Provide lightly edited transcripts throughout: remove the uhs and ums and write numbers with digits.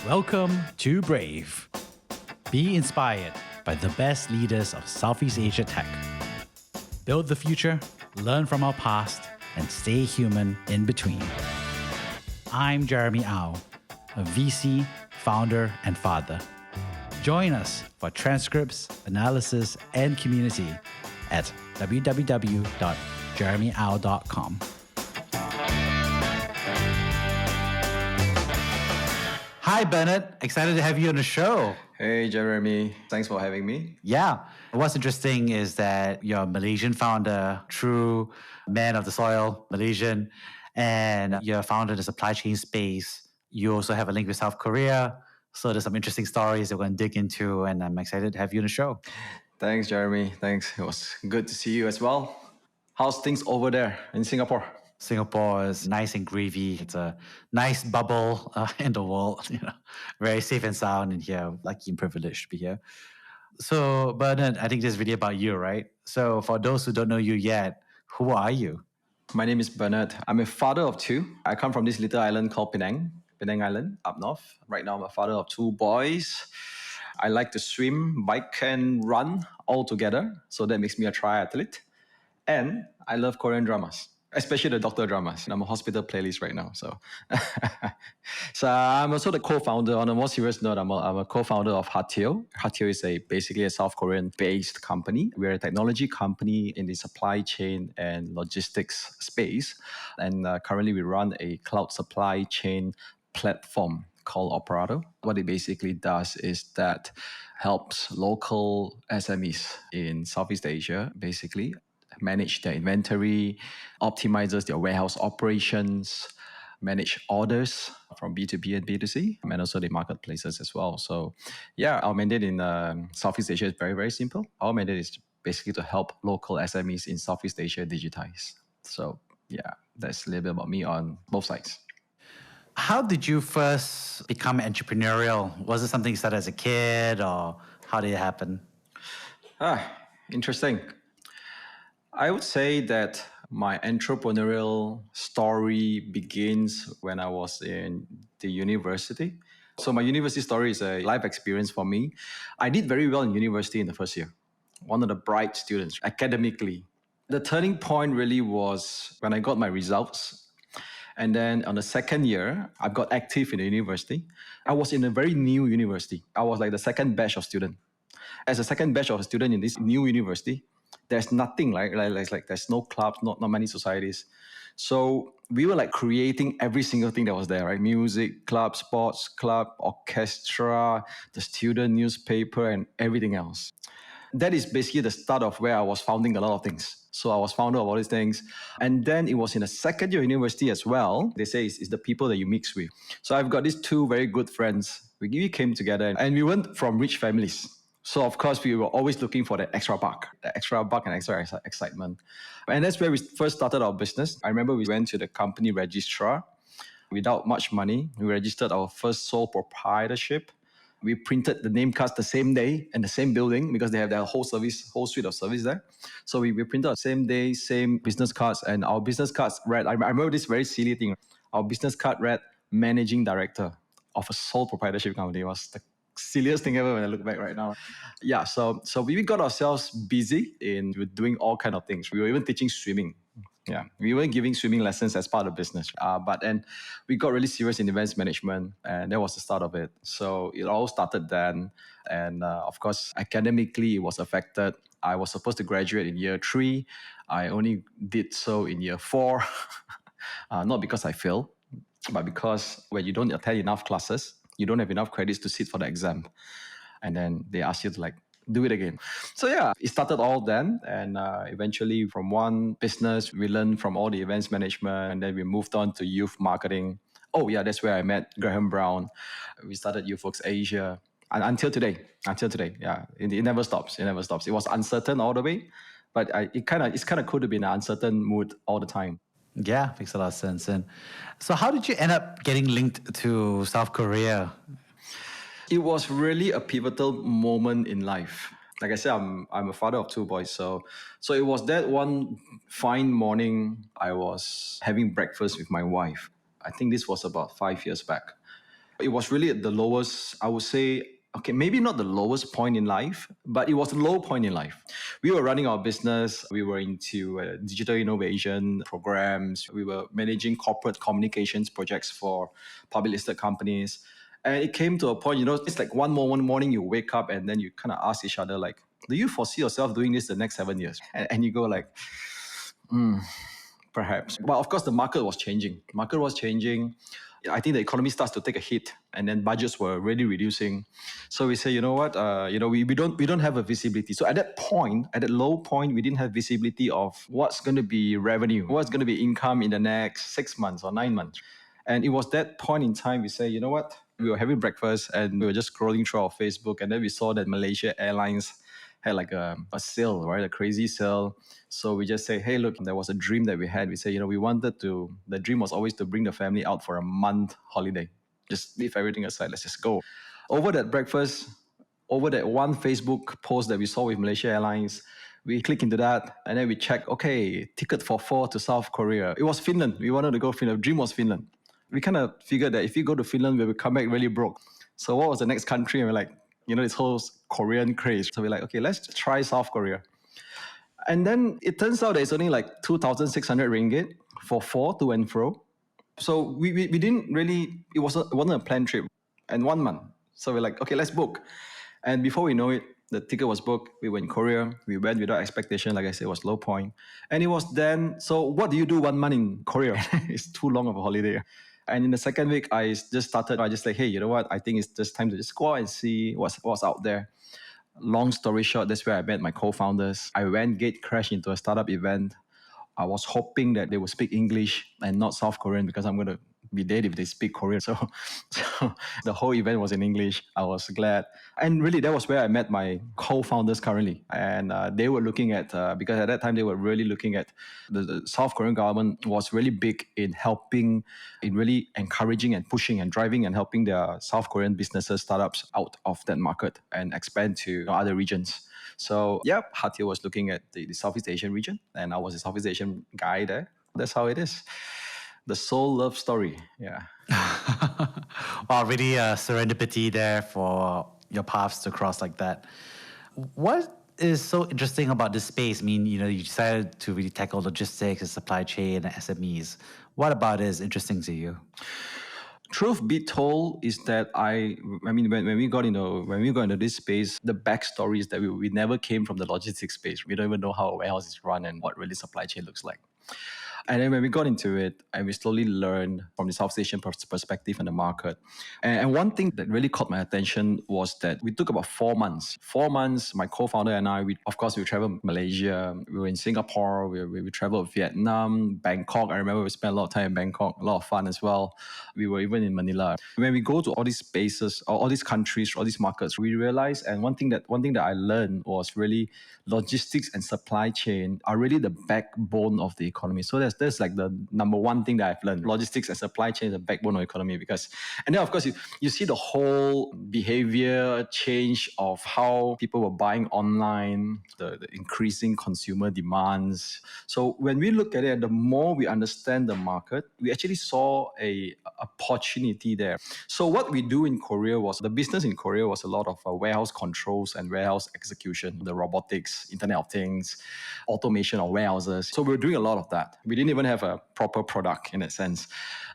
Welcome to Brave. Be inspired by the best leaders of Southeast Asia tech. Build the future, learn from our past, and stay human in between. I'm Jeremy Au, a VC, founder, and father. Join us for transcripts, analysis, and community at www.jeremyau.com. Hi, Bernard. Excited to have you on the show. Hey, Jeremy. Thanks for having me. Yeah. What's interesting is that you're a Malaysian founder, true man of the soil, Malaysian, and you're a founder in the supply chain space. You also have a link with South Korea. So there's some interesting stories that we're going to dig into, and I'm excited to have you on the show. Thanks, Jeremy. Thanks. It was good to see you as well. How's things over there in Singapore? Singapore is nice and gravy. It's a nice bubble in the world. Very safe and sound in here. Lucky and privileged to be here. So, Bernard, I think this is really about you, right? So, for those who don't know you yet, who are you? My name is Bernard. I'm a father of two. I come from this little island called Penang Island up north. Right now, I'm a father of two boys. I like to swim, bike, and run all together. So that makes me a triathlete. And I love Korean dramas, especially the doctor dramas. I'm a hospital playlist right now. So I'm also the co-founder. On a more serious note, I'm a co-founder of Hatio. Hatio is basically a South Korean-based company. We're a technology company in the supply chain and logistics space. And currently we run a cloud supply chain platform called Operato. What it basically does is that helps local SMEs in Southeast Asia, basically, manage their inventory, optimizes their warehouse operations, manage orders from B2B and B2C, and also the marketplaces as well. So yeah, our mandate in Southeast Asia is very, very simple. Our mandate is basically to help local SMEs in Southeast Asia digitize. So yeah, that's a little bit about me on both sides. How did you first become entrepreneurial? Was it something you started as a kid, or how did it happen? Interesting. I would say that my entrepreneurial story begins when I was in the university. So my university story is a life experience for me. I did very well in university in the first year. One of the bright students academically. The turning point really was when I got my results. And then on the second year, I got active in the university. I was in a very new university. I was like the second batch of student. As a second batch of student in this new university, there's nothing like there's no clubs, not many societies. So we were like creating every single thing that was there, right? Music, club, sports club, orchestra, the student newspaper, and everything else. That is basically the start of where I was founding a lot of things. So I was founder of all these things. And then it was in a second year university as well. They say it's the people that you mix with. So I've got these two very good friends. We came together and we weren't from rich families. So of course, we were always looking for the extra buck and extra excitement. And that's where we first started our business. I remember we went to the company registrar without much money. We registered our first sole proprietorship. We printed the name cards the same day in the same building because they have their whole suite of service there. So we printed the same day, same business cards, and our business cards read, I remember this very silly thing. Our business card read managing director of a sole proprietorship company. It was the silliest thing ever when I look back right now. Yeah, so we got ourselves busy in doing all kind of things. We were even teaching swimming. Yeah, we were giving swimming lessons as part of business. But then we got really serious in events management, and that was the start of it. So it all started then. And of course, academically, it was affected. I was supposed to graduate in year 3. I only did so in year 4. Not because I failed, but because when you don't attend enough classes, you don't have enough credits to sit for the exam. And then they ask you to do it again. So yeah, it started all then. And eventually from one business, we learned from all the events management. And then we moved on to youth marketing. Oh yeah, that's where I met Graham Brown. We started Youth Works Asia. And until today, yeah, it never stops. It was uncertain all the way. But it's kind of cool to be in an uncertain mood all the time. Yeah, makes a lot of sense. And so how did you end up getting linked to South Korea? It was really a pivotal moment in life. Like I said, I'm a father of two boys. So it was that one fine morning I was having breakfast with my wife. I think this was about 5 years back. It was really at the lowest, I would say, okay, maybe not the lowest point in life, but it was a low point in life. We were running our business. We were into digital innovation programs. We were managing corporate communications projects for public listed companies. And it came to a point, it's like one morning you wake up and then you kind of ask each other, like, do you foresee yourself doing this the next 7 years? And you go like, perhaps. But of course, the market was changing. I think the economy starts to take a hit, and then budgets were really reducing. So we say, you know what? We don't have a visibility. So at that point, at that low point, we didn't have visibility of what's going to be revenue, what's going to be income in the next 6 months or 9 months. And it was that point in time we say, you know what? We were having breakfast and we were just scrolling through our Facebook, and then we saw that Malaysia Airlines had like a sale, right? A crazy sale. So we just say, hey, look, there was a dream that we had. We say, the dream was always to bring the family out for a month holiday. Just leave everything aside. Let's just go. Over that breakfast, over that one Facebook post that we saw with Malaysia Airlines, we click into that and then we check, okay, ticket for 4 to South Korea. It was Finland. We wanted to go Finland. Dream was Finland. We kind of figured that if we go to Finland, we will come back really broke. So what was the next country? And we're like, this whole Korean craze. So we're like, okay, let's try South Korea. And then it turns out that it's only like 2,600 ringgit for 4 to and fro. So we didn't really, it wasn't a planned trip, and 1 month. So we're like, okay, let's book. And before we know it, the ticket was booked. We went in Korea. We went without expectation. Like I said, it was low point. And it was then, so what do you do 1 month in Korea? It's too long of a holiday. And in the second week, I just like, hey, you know what? I think it's just time to just go out and see what's out there. Long story short, that's where I met my co-founders. I went gate crash into a startup event. I was hoping that they would speak English and not South Korean, because I'm going to be dead if they speak Korean. So the whole event was in English. I was glad. And really, that was where I met my co-founders currently. And they were looking at, because at that time, they were really looking at the South Korean government was really big in helping, in really encouraging and pushing and driving and helping their South Korean businesses, startups out of that market and expand to other regions. So, Hatio was looking at the Southeast Asian region, and I was a Southeast Asian guy there. That's how it is. The soul love story. Yeah. Wow, really serendipity there for your paths to cross like that. What is so interesting about this space? I mean, you decided to really tackle logistics and supply chain and SMEs. What about it is interesting to you? Truth be told is that when we got into this space, the backstory is that we never came from the logistics space. We don't even know how a warehouse is run and what really supply chain looks like. And then when we got into it, and we slowly learned from the South Asian perspective and the market. And one thing that really caught my attention was that we took about 4 months. 4 months, my co-founder and I, we traveled Malaysia, we were in Singapore, we traveled Vietnam, Bangkok. I remember we spent a lot of time in Bangkok, a lot of fun as well. We were even in Manila. When we go to all these spaces, all these countries, all these markets, we realized, and one thing that I learned was really logistics and supply chain are really the backbone of the economy. So that's like the number one thing that I've learned. Logistics and supply chain is the backbone of the economy, and then of course you see the whole behavior change of how people were buying online, the increasing consumer demands. So when we look at it, the more we understand the market, we actually saw a opportunity there. So what we do in Korea the business in Korea was a lot of warehouse controls and warehouse execution, the robotics, Internet of Things, automation of warehouses. So we were doing a lot of that. We didn't even have a proper product in that sense.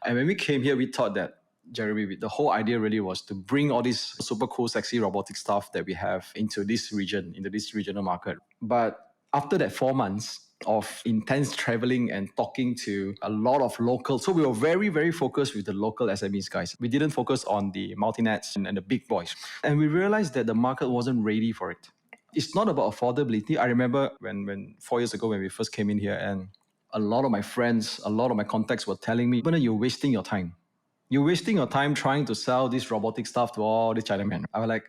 And when we came here, we thought that, Jeremy, the whole idea really was to bring all this super cool, sexy robotic stuff that we have into this region, into this regional market. But after that 4 months of intense traveling and talking to a lot of locals, so we were very, very focused with the local SMEs guys. We didn't focus on the multinets and the big boys. And we realized that the market wasn't ready for it. It's not about affordability. I remember when 4 years ago, when we first came in here, and a lot of my friends, a lot of my contacts were telling me, you're wasting your time. You're wasting your time trying to sell this robotic stuff to all the Chinamen. I was like,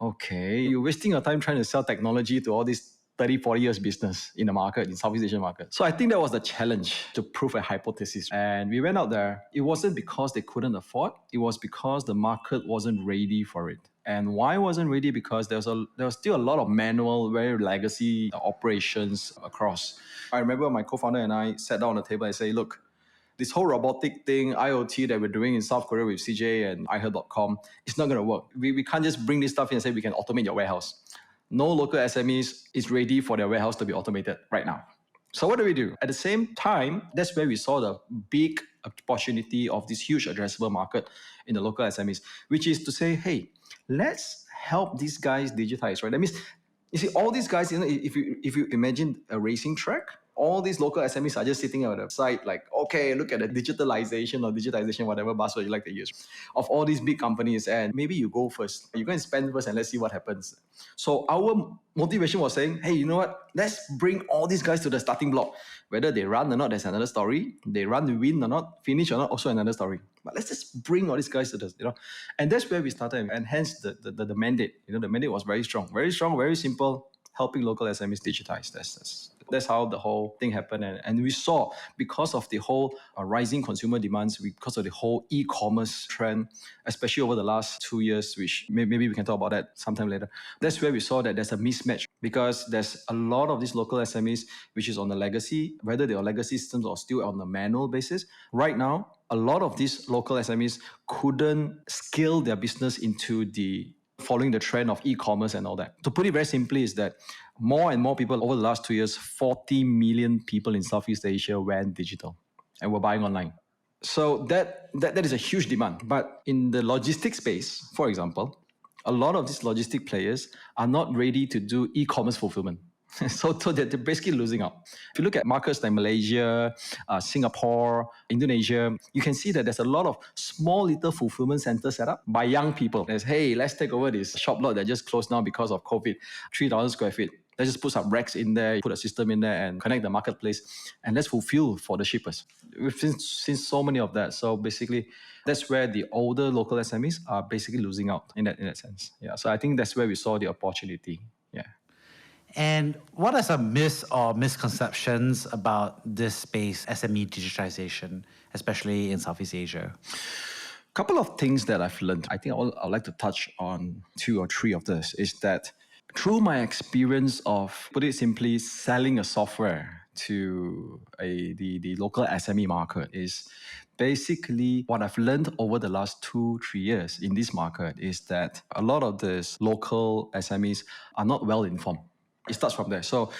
okay, you're wasting your time trying to sell technology to all these 30, 40 years business in the market, in Southeast Asian market. So I think that was the challenge, to prove a hypothesis. And we went out there. It wasn't because they couldn't afford. It was because the market wasn't ready for it. And why wasn't ready? Because there was still a lot of manual, very legacy operations across. I remember my co-founder and I sat down on the table and say, look, This whole robotic thing, IoT that we're doing in South Korea with CJ and iHeard.com, it's not going to work. We can't just bring this stuff in and say we can automate your warehouse. No local SMEs is ready for their warehouse to be automated right now. So what do we do? At the same time, that's where we saw the big opportunity of this huge addressable market in the local SMEs, which is to say, hey, let's help these guys digitize, right? That means, you see, all these guys, if you imagine a racing track, all these local SMEs are just sitting on the side like, okay, look at the digitalization or digitization, whatever buzzword you like to use, of all these big companies. And maybe you go first. You go and spend first and let's see what happens. So our motivation was saying, hey, you know what? Let's bring all these guys to the starting block. Whether they run or not, that's another story. They run, win or not, finish or not, also another story. But let's just bring all these guys to this, and that's where we started. And hence the mandate. The mandate was very strong, very simple, helping local SMEs digitize. That's how the whole thing happened. And we saw, because of the whole rising consumer demands, because of the whole e-commerce trend, especially over the last 2 years, which maybe we can talk about that sometime later. That's where we saw that there's a mismatch, because there's a lot of these local SMEs, which is on the legacy, whether they are legacy systems or still on the manual basis. Right now, a lot of these local SMEs couldn't scale their business into the following the trend of e-commerce and all that. To put it very simply, is that more and more people over the last 2 years, 40 million people in Southeast Asia went digital and were buying online. So that is a huge demand. But in the logistics space, for example, a lot of these logistic players are not ready to do e-commerce fulfillment. So they're basically losing out. If you look at markets like Malaysia, Singapore, Indonesia, you can see that there's a lot of small little fulfillment centers set up by young people. There's, hey, let's take over this shop lot that just closed down because of COVID, 3,000 square feet. Let's just put some racks in there, put a system in there and connect the marketplace, and let's fulfill for the shippers. We've seen so many of that. So basically, that's where the older local SMEs are basically losing out in that sense. Yeah. So I think that's where we saw the opportunity. Yeah. And what are some myths or misconceptions about this space, SME digitization, especially in Southeast Asia? Couple of things that I've learned. I think I'd like to touch on 2 or 3 of this, is that through my experience of, put it simply, selling a software to the local SME market, is basically what I've learned over the last 2-3 years in this market is that a lot of these local SMEs are not well informed. It starts from there. So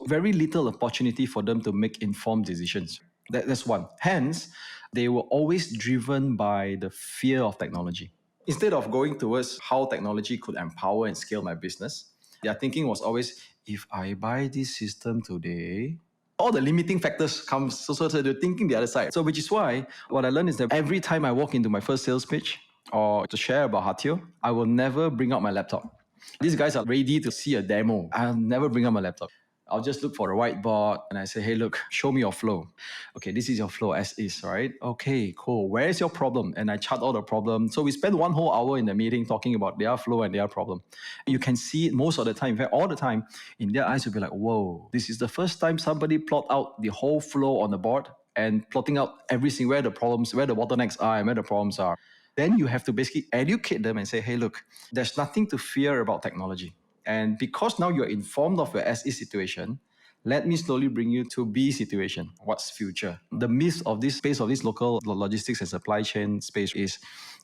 very little opportunity for them to make informed decisions. That's one. Hence, they were always driven by the fear of technology. Instead of going towards how technology could empower and scale my business, their thinking was always, if I buy this system today, all the limiting factors come, so they're thinking the other side. So which is why what I learned is that every time I walk into my first sales pitch or to share about Hatio, I will never bring out my laptop. These guys are ready to see a demo. I'll never bring up my laptop. I'll just look for a whiteboard and I say, hey, look, show me your flow. Okay, this is your flow as is, right? Okay, cool. Where is your problem? And I chart all the problem. So we spend 1 whole hour in the meeting talking about their flow and their problem. You can see it most of the time, in fact, all the time, in their eyes, you'll be like, whoa, this is the first time somebody plot out the whole flow on the board and plotting out everything, where the problems, where the bottlenecks are and where the problems are. Then you have to basically educate them and say, hey, look, there's nothing to fear about technology. And because now you're informed of your SE situation, let me slowly bring you to B situation. What's future? The myth of this space, of this local logistics and supply chain space, is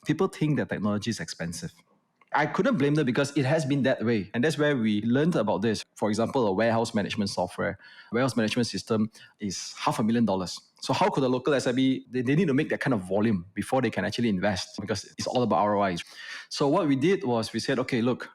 people think that technology is expensive. I couldn't blame them because it has been that way. And that's where we learned about this. For example, a warehouse management software, warehouse management system is $500,000. So how could a local SME, they need to make that kind of volume before they can actually invest, because it's all about ROI. So what we did was we said, okay, look,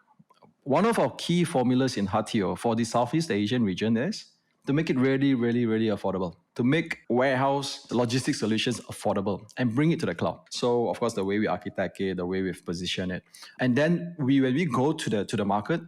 one of our key formulas in Hatio for the Southeast Asian region is to make it really, really, really affordable, to make warehouse logistics solutions affordable and bring it to the cloud. So, of course, the way we architect it, the way we've positioned it. And then when we go to the market,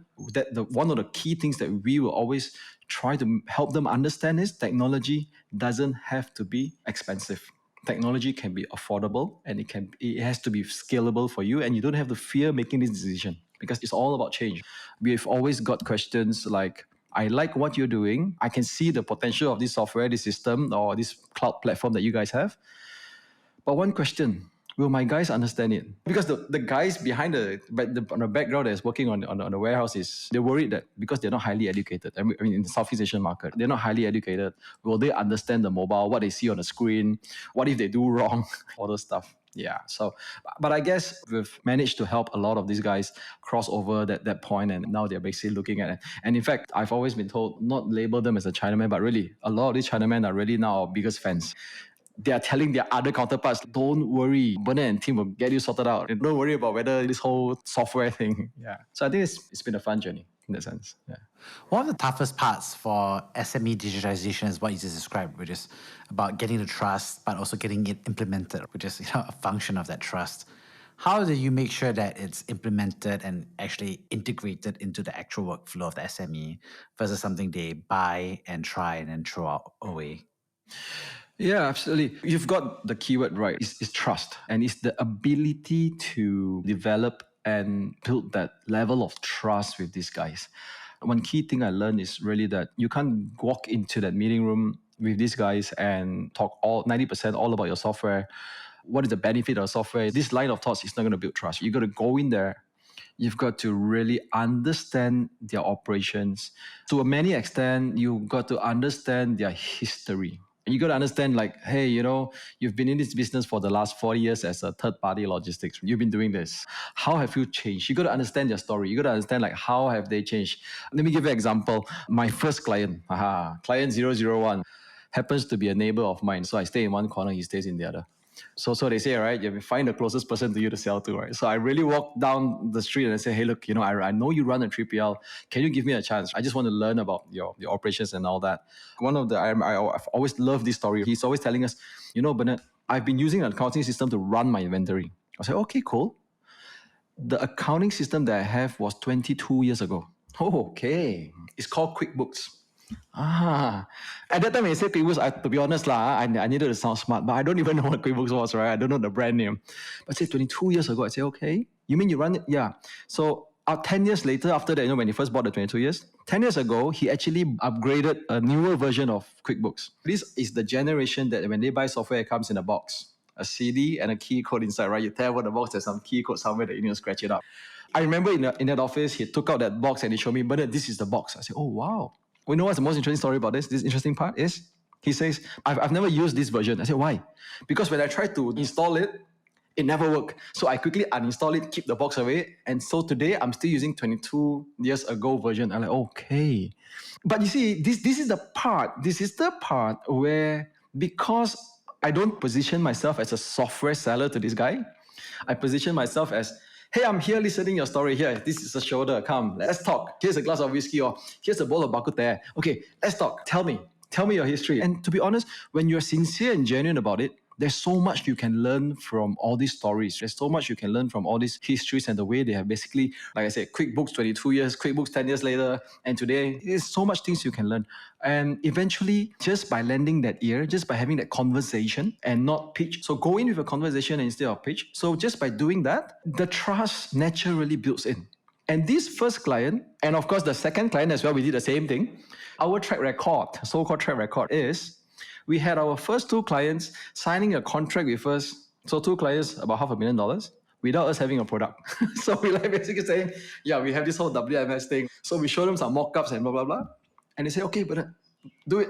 one of the key things that we will always try to help them understand is technology doesn't have to be expensive. Technology can be affordable and it has to be scalable for you, and you don't have to fear making this decision because it's all about change. We've always got questions like, I like what you're doing. I can see the potential of this software, this system, or this cloud platform that you guys have. But one question, will my guys understand it? Because the guys behind on the background that's working on the warehouse they're worried that because they're not highly educated. I mean, in the Southeast Asian market, they're not highly educated. Will they understand the mobile, what they see on the screen? What if they do wrong? All those stuff. Yeah. So, but I guess we've managed to help a lot of these guys cross over that point, and now they're basically looking at it. And in fact, I've always been told not label them as a Chinaman, but really, a lot of these Chinamen are really now our biggest fans. They are telling their other counterparts, don't worry, Bernard and team will get you sorted out. And don't worry about whether this whole software thing. Yeah. So I think it's been a fun journey in that sense. Yeah. One of the toughest parts for SME digitization is what you just described, which is about getting the trust, but also getting it implemented, which is a function of that trust. How do you make sure that it's implemented and actually integrated into the actual workflow of the SME versus something they buy and try and then throw away? Yeah, absolutely. You've got the keyword right. It's trust. And it's the ability to develop and build that level of trust with these guys. One key thing I learned is really that you can't walk into that meeting room with these guys and talk 90% all about your software. What is the benefit of software? This line of thoughts is not going to build trust. You got to go in there. You've got to really understand their operations. To a many extent, you've got to understand their history. You got to understand, like, hey, you've been in this business for the last 40 years as a third-party logistics. You've been doing this. How have you changed? You got to understand their story. You got to understand, like, how have they changed? Let me give you an example. My first client, client 001, happens to be a neighbor of mine. So I stay in one corner, he stays in the other. So they say, right, you find the closest person to you to sell to, right? So I really walk down the street and I say, hey, look, I know you run a 3PL. Can you give me a chance? I just want to learn about your operations and all that. I've always loved this story. He's always telling us, Bernard, I've been using an accounting system to run my inventory. I said, okay, cool. The accounting system that I have was 22 years ago. Oh, okay. It's called QuickBooks. At that time when you said QuickBooks, to be honest, I needed to sound smart, but I don't even know what QuickBooks was, right? I don't know the brand name. But say 22 years ago, I say, okay, you mean you run it? Yeah. So 10 years later, after that, when he first bought the 22 years, 10 years ago, he actually upgraded a newer version of QuickBooks. This is the generation that when they buy software, it comes in a box, a CD and a key code inside, right? You tear over the box, there's some key code somewhere that you need to scratch it up. I remember in that office, he took out that box and he showed me, Bernard, this is the box. I said, oh, wow. You know what's the most interesting story about this? This interesting part is, he says, I've never used this version. I said, why? Because when I tried to install it, it never worked. So I quickly uninstall it, keep the box away. And so today, I'm still using 22 years ago version. I'm like, okay. But you see, this is the part where, because I don't position myself as a software seller to this guy, I position myself as, hey, I'm here listening your story here. This is a shoulder. Come, let's talk. Here's a glass of whiskey or here's a bowl of bak kut teh. Okay, let's talk. Tell me your history. And to be honest, when you're sincere and genuine about it, there's so much you can learn from all these stories. There's so much you can learn from all these histories and the way they have basically, like I said, QuickBooks 22 years, QuickBooks 10 years later, and today, there's so much things you can learn. And eventually, just by lending that ear, just by having that conversation and not pitch. So go in with a conversation instead of pitch. So just by doing that, the trust naturally builds in. And this first client, and of course the second client as well, we did the same thing. Our track record, so-called track record, is we had our first two clients signing a contract with us. So two clients, about $500,000, without us having a product. So we basically saying, yeah, we have this whole WMS thing. So we show them some mock-ups and blah, blah, blah. And they say, okay, but do it.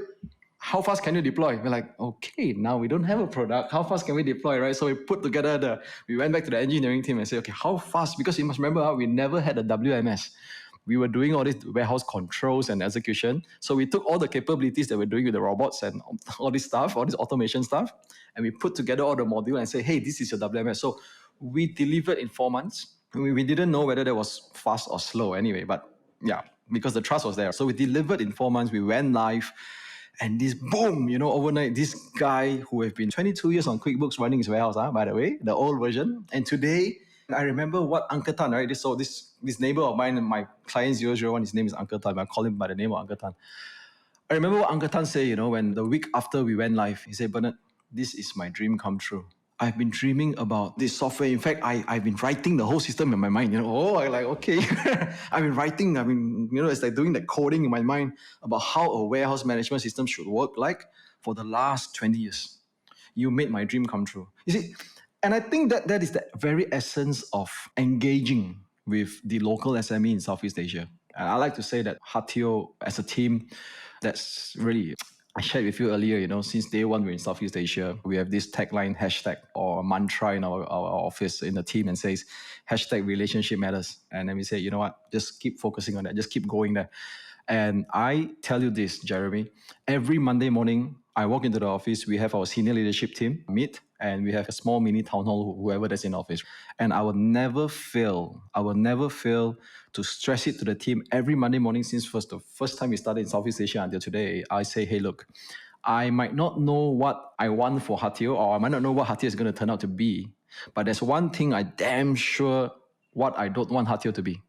How fast can you deploy? We're like, okay, now we don't have a product. How fast can we deploy, right? So we put together we went back to the engineering team and said, okay, how fast? Because you must remember, we never had a WMS. We were doing all these warehouse controls and execution. So we took all the capabilities that we're doing with the robots and all this stuff, all this automation stuff, and we put together all the module and say, hey, this is your WMS. So we delivered in 4 months. We didn't know whether that was fast or slow anyway, but yeah, because the trust was there. So we delivered in 4 months. We went live. And this boom, overnight, this guy who have been 22 years on QuickBooks running his warehouse, by the way, the old version. And today, I remember what Uncle Tan, right? This neighbor of mine, my client 001, his name is Uncle Tan. I call him by the name of Uncle Tan. I remember what Uncle Tan said, when the week after we went live, he said, Bernard, this is my dream come true. I've been dreaming about this software. In fact, I've been writing the whole system in my mind. I'm like, okay. I've been writing, it's like doing the coding in my mind about how a warehouse management system should work like for the last 20 years. You made my dream come true. You see, And I think that that is the very essence of engaging with the local SME in Southeast Asia. And I like to say that Hatio as a team, that's really, I shared with you earlier, since day one we're in Southeast Asia, we have this tagline, hashtag or mantra in our office in the team and says, hashtag relationship matters. And then we say, you know what, just keep focusing on that, just keep going there. And I tell you this, Jeremy, every Monday morning, I walk into the office, we have our senior leadership team meet, and we have a small mini town hall, whoever that's in office. And I will never fail to stress it to the team every Monday morning since the first time we started in Southeast Asia until today. I say, hey, look, I might not know what I want for Hatio, or I might not know what Hatio is going to turn out to be, but there's one thing I damn sure what I don't want Hatio to be.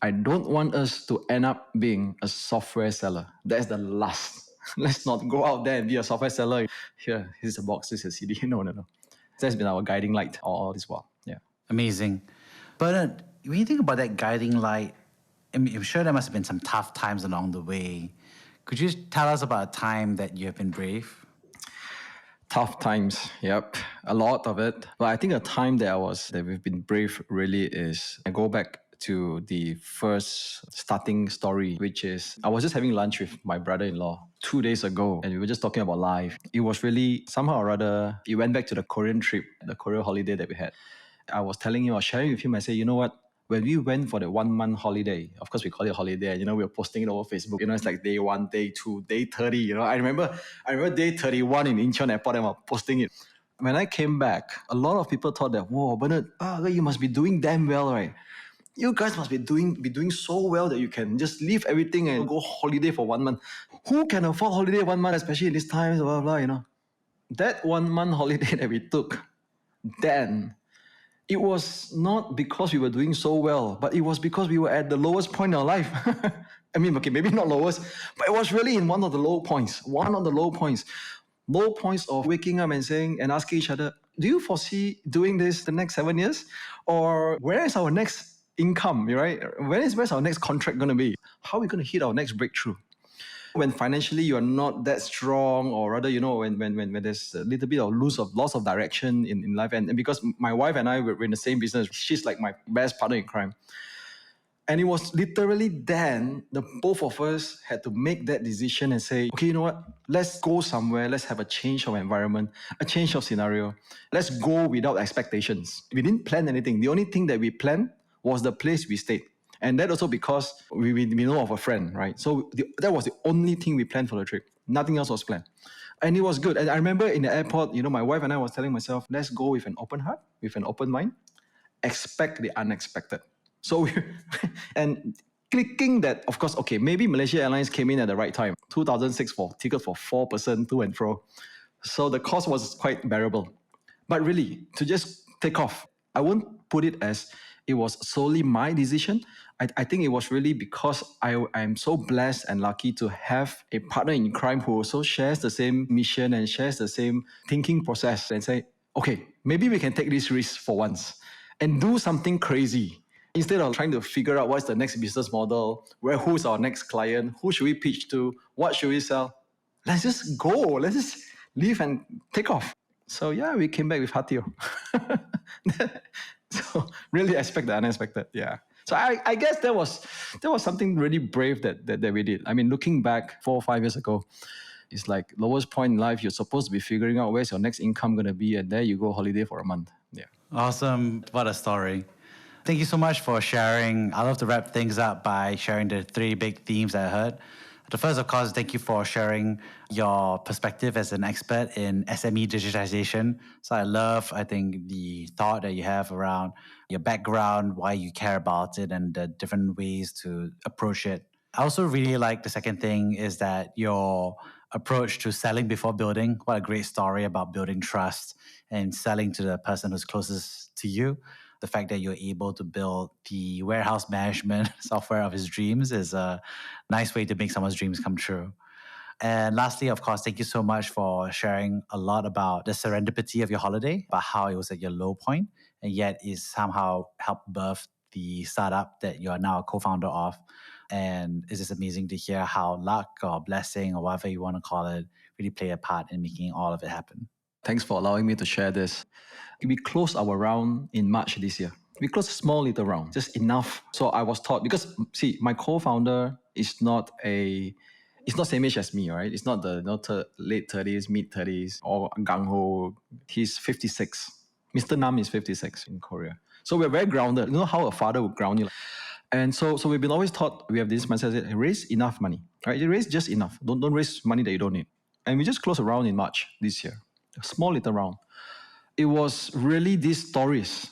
I don't want us to end up being a software seller. That's the last. Let's not go out there and be a software seller. Here, here's a box, here's a CD. No. That's been our guiding light all this while. Yeah. Amazing. But when you think about that guiding light, I'm sure there must have been some tough times along the way. Could you tell us about a time that you have been brave? Tough times, yep, a lot of it. But I think a time that we've been brave really is, I go back to the first starting story, which is I was just having lunch with my brother-in-law 2 days ago, and we were just talking about life. It was really somehow or other, it went back to the Korean trip, the Korea holiday that we had. I was telling him, I was sharing with him, I said, you know what? When we went for the 1 month holiday, of course we call it holiday, and we were posting it over Facebook. It's like day 1, day 2, day 30. I remember day 31 in Incheon Airport and I was posting it. When I came back, a lot of people thought that, whoa, Bernard, you must be doing damn well, right? You guys must be doing so well that you can just leave everything and go holiday for 1 month. Who can afford holiday 1 month, especially in this time, blah, blah, blah. That 1 month holiday that we took, then it was not because we were doing so well, but it was because we were at the lowest point in our life. I mean, okay, maybe not lowest, but it was really in one of the low points. Low points of waking up and saying and asking each other, do you foresee doing this the next 7 years? Or where is our next income, right? Where's our next contract going to be? How are we going to hit our next breakthrough? When financially you're not that strong, or rather, when there's a little bit of loss of direction in life. And because my wife and I were in the same business, she's like my best partner in crime. And it was literally then the both of us had to make that decision and say, okay, you know what? Let's go somewhere. Let's have a change of environment, a change of scenario. Let's go without expectations. We didn't plan anything. The only thing that we planned was the place we stayed. And that also because we know of a friend, right? So that was the only thing we planned for the trip. Nothing else was planned. And it was good. And I remember in the airport, my wife and I was telling myself, let's go with an open heart, with an open mind, expect the unexpected. So, and clicking that, of course, okay, maybe Malaysia Airlines came in at the right time. 2006 for tickets for 4-person to and fro. So the cost was quite bearable. But really, to just take off, I won't put it as it was solely my decision. I think it was really because I'm so blessed and lucky to have a partner in crime who also shares the same mission and shares the same thinking process and say, okay, maybe we can take this risk for once and do something crazy. Instead of trying to figure out what's the next business model, who's our next client, who should we pitch to, what should we sell, let's just go. Let's just leave and take off. So yeah, we came back with Hatio. So really expect the unexpected. Yeah. So I guess that was something really brave that we did. I mean, looking back 4 or 5 years ago, it's like lowest point in life. You're supposed to be figuring out where's your next income going to be, and there you go holiday for a month. Yeah. Awesome. What a story. Thank you so much for sharing. I love to wrap things up by sharing the 3 big themes I heard. The first, of course, thank you for sharing your perspective as an expert in SME digitization. So I think, the thought that you have around your background, why you care about it, and the different ways to approach it. I also really like the second thing is that your approach to selling before building. What a great story about building trust and selling to the person who's closest to you. The fact that you're able to build the warehouse management software of his dreams is a nice way to make someone's dreams come true. And lastly, of course, thank you so much for sharing a lot about the serendipity of your holiday, about how it was at your low point, and yet it somehow helped birth the startup that you are now a co-founder of. And it's just amazing to hear how luck or blessing or whatever you want to call it really play a part in making all of it happen. Thanks for allowing me to share this. We closed our round in March this year. We closed a small little round, just enough. So I was taught, because see, my co-founder is not it's not same age as me, right? It's not the late 30s, mid 30s, or gung-ho. He's 56. Mr. Nam is 56 in Korea. So we're very grounded. You know how a father would ground you? And so we've been always taught, we have this mindset that raise enough money, right? You raise just enough. Don't raise money that you don't need. And we just closed a round in March this year, a small little round. It was really these stories.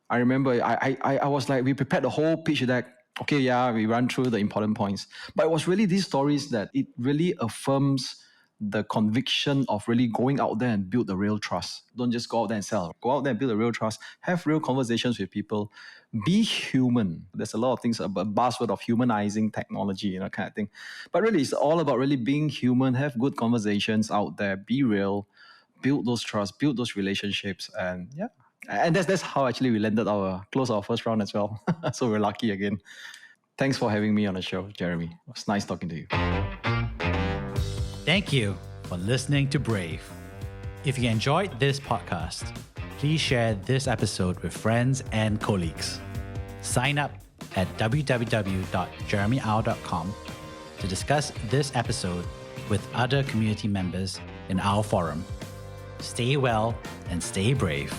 I remember I was like, we prepared the whole pitch deck. Okay, yeah, we run through the important points. But it was really these stories that it really affirms the conviction of really going out there and build the real trust. Don't just go out there and sell. Go out there and build a real trust. Have real conversations with people. Be human. There's a lot of things about buzzword of humanizing technology, kind of thing. But really, it's all about really being human. Have good conversations out there. Be real. Build those trusts. Build those relationships. And yeah. And that's how actually we close our first round as well. So we're lucky again. Thanks for having me on the show, Jeremy. It was nice talking to you. Thank you for listening to Brave. If you enjoyed this podcast, please share this episode with friends and colleagues. Sign up at www.jeremyau.com to discuss this episode with other community members in our forum. Stay well and stay brave.